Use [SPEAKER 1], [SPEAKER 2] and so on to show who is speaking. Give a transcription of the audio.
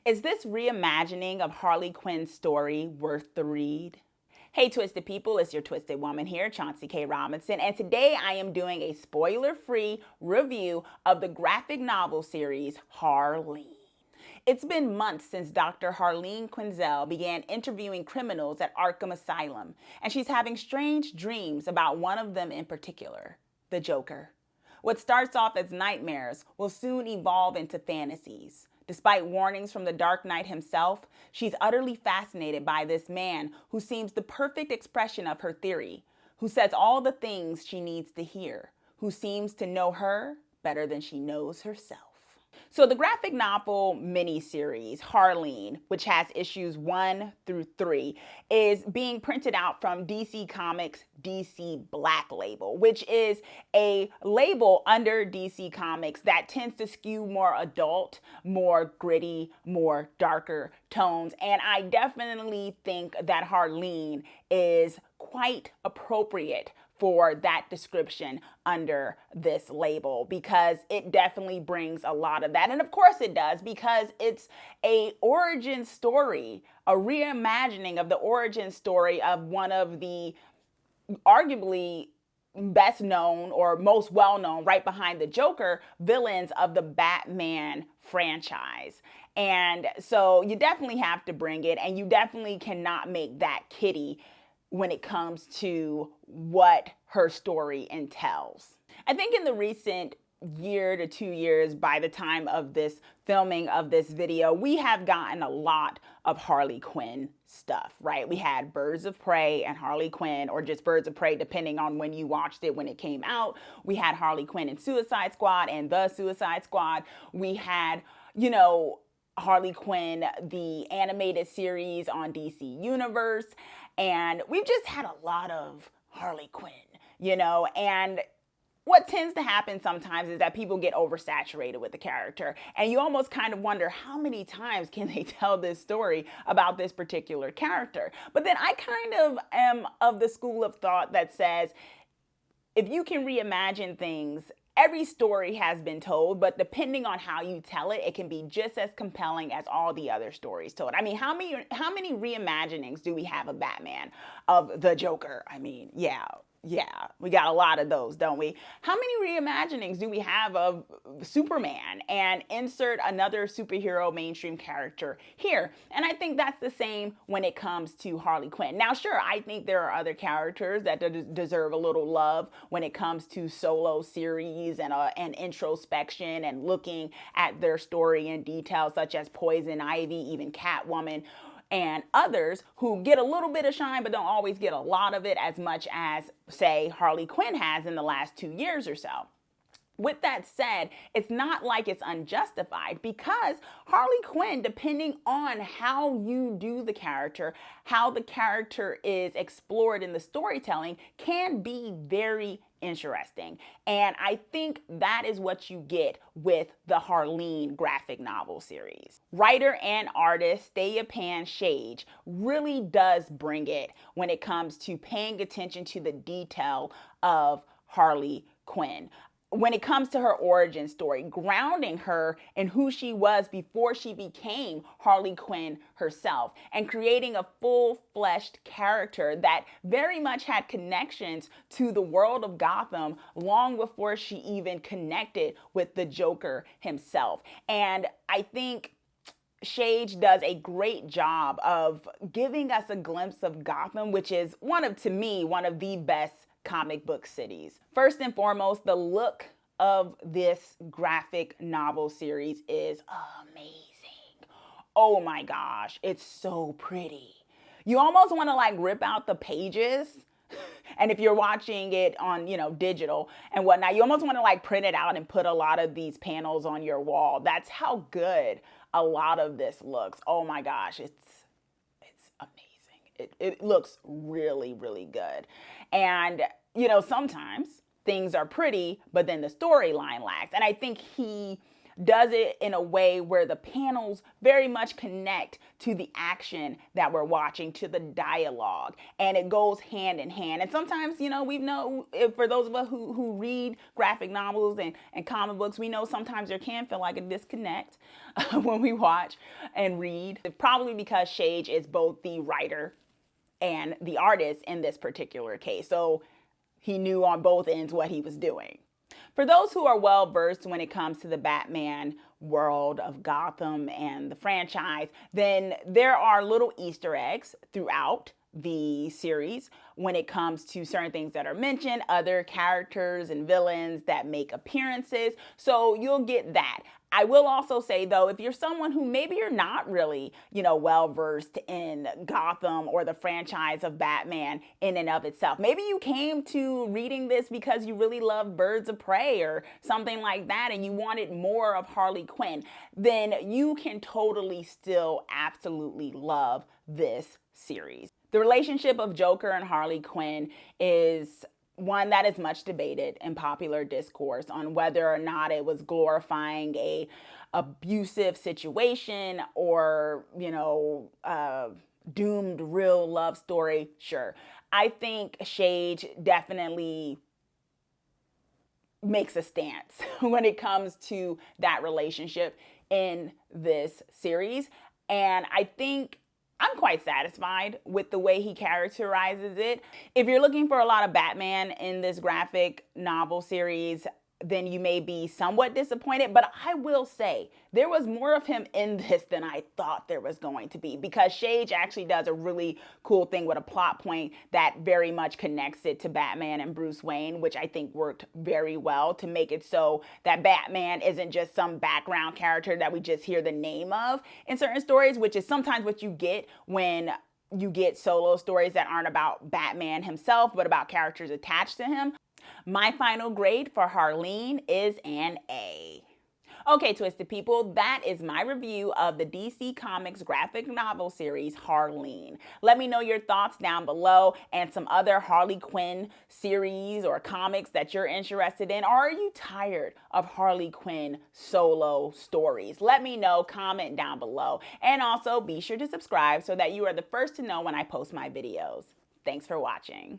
[SPEAKER 1] Is this reimagining of Harley Quinn's story worth the read? Hey, Twisted People, it's your Twisted Woman here, Chauncey K. Robinson, and today I am doing a spoiler-free review of the graphic novel series Harleen. It's been months since Dr. Harleen Quinzel began interviewing criminals at Arkham Asylum, and she's having strange dreams about one of them in particular, the Joker. What starts off as nightmares will soon evolve into fantasies. Despite warnings from the Dark Knight himself, she's utterly fascinated by this man who seems the perfect expression of her theory, who says all the things she needs to hear, who seems to know her better than she knows herself. So the graphic novel miniseries, Harleen, which has issues 1 through 3, is being printed out from DC Comics' DC Black label, which is a label under DC Comics that tends to skew more adult, more gritty, more darker tones. And I definitely think that Harleen is quite appropriate for that description under this label, because it definitely brings a lot of that. And of course it does, because it's a origin story, a reimagining of the origin story of one of the arguably best known or most well known, right behind the Joker, villains of the Batman franchise. And so you definitely have to bring it, and you definitely cannot make that kitty when it comes to what her story entails. I think in the recent year to 2 years, by the time of this filming of this video, we have gotten a lot of Harley Quinn stuff, right? We had Birds of Prey and Harley Quinn, or just Birds of Prey, depending on when you watched it, when it came out. We had Harley Quinn and Suicide Squad and The Suicide Squad. We had, Harley Quinn, the animated series on DC Universe. And we've just had a lot of Harley Quinn, and what tends to happen sometimes is that people get oversaturated with the character, and you almost kind of wonder how many times can they tell this story about this particular character. But then I kind of am of the school of thought that says, if you can reimagine things, every story has been told, but depending on how you tell it, it can be just as compelling as all the other stories told. I mean, how many reimaginings do we have of Batman, of the Joker? I mean, yeah, we got a lot of those, don't we? How many reimaginings do we have of Superman? And insert another superhero mainstream character here. And I think that's the same when it comes to Harley Quinn. Now, sure, I think there are other characters that deserve a little love when it comes to solo series and introspection and looking at their story in detail, such as Poison Ivy, even Catwoman, and others who get a little bit of shine but don't always get a lot of it, as much as, say, Harley Quinn has in the last 2 years or so. With that said, it's not like it's unjustified, because Harley Quinn, depending on how you do the character, how the character is explored in the storytelling, can be very interesting. And I think that is what you get with the Harleen graphic novel series. Writer and artist Stepan Shage really does bring it when it comes to paying attention to the detail of Harley Quinn. When it comes to her origin story, grounding her in who she was before she became Harley Quinn herself, and creating a full-fleshed character that very much had connections to the world of Gotham long before she even connected with the Joker himself. And I think Shage does a great job of giving us a glimpse of Gotham, which is to me, one of the best comic book cities. First and foremost, the look of this graphic novel series is amazing. Oh my gosh, it's so pretty. You almost want to rip out the pages. And if you're watching it on, digital and whatnot, you almost want to print it out and put a lot of these panels on your wall. That's how good a lot of this looks. Oh my gosh, it's amazing. It looks really, really good. And, sometimes things are pretty, but then the storyline lacks. And I think he does it in a way where the panels very much connect to the action that we're watching, to the dialogue, and it goes hand in hand. And sometimes, we know, for those of us who read graphic novels and comic books, we know sometimes there can feel like a disconnect when we watch and read. Probably because Shage is both the writer and the artist in this particular case. So he knew on both ends what he was doing. For those who are well versed when it comes to the Batman world of Gotham and the franchise, then there are little Easter eggs throughout the series when it comes to certain things that are mentioned, other characters and villains that make appearances. So you'll get that. I will also say, though, if you're someone who maybe you're not really, well versed in Gotham or the franchise of Batman in and of itself, maybe you came to reading this because you really love Birds of Prey or something like that and you wanted more of Harley Quinn, then you can totally still absolutely love this series. The relationship of Joker and Harley Quinn is one that is much debated in popular discourse on whether or not it was glorifying a abusive situation or, doomed real love story. Sure. I think Shage definitely makes a stance when it comes to that relationship in this series. And I think I'm quite satisfied with the way he characterizes it. If you're looking for a lot of Batman in this graphic novel series, then you may be somewhat disappointed. But I will say there was more of him in this than I thought there was going to be, because Shage actually does a really cool thing with a plot point that very much connects it to Batman and Bruce Wayne, which I think worked very well to make it so that Batman isn't just some background character that we just hear the name of in certain stories, which is sometimes what you get when you get solo stories that aren't about Batman himself, but about characters attached to him. My final grade for Harleen is an A. Okay, Twisted People, that is my review of the DC Comics graphic novel series, Harleen. Let me know your thoughts down below and some other Harley Quinn series or comics that you're interested in. Or are you tired of Harley Quinn solo stories? Let me know, comment down below. And also be sure to subscribe so that you are the first to know when I post my videos. Thanks for watching.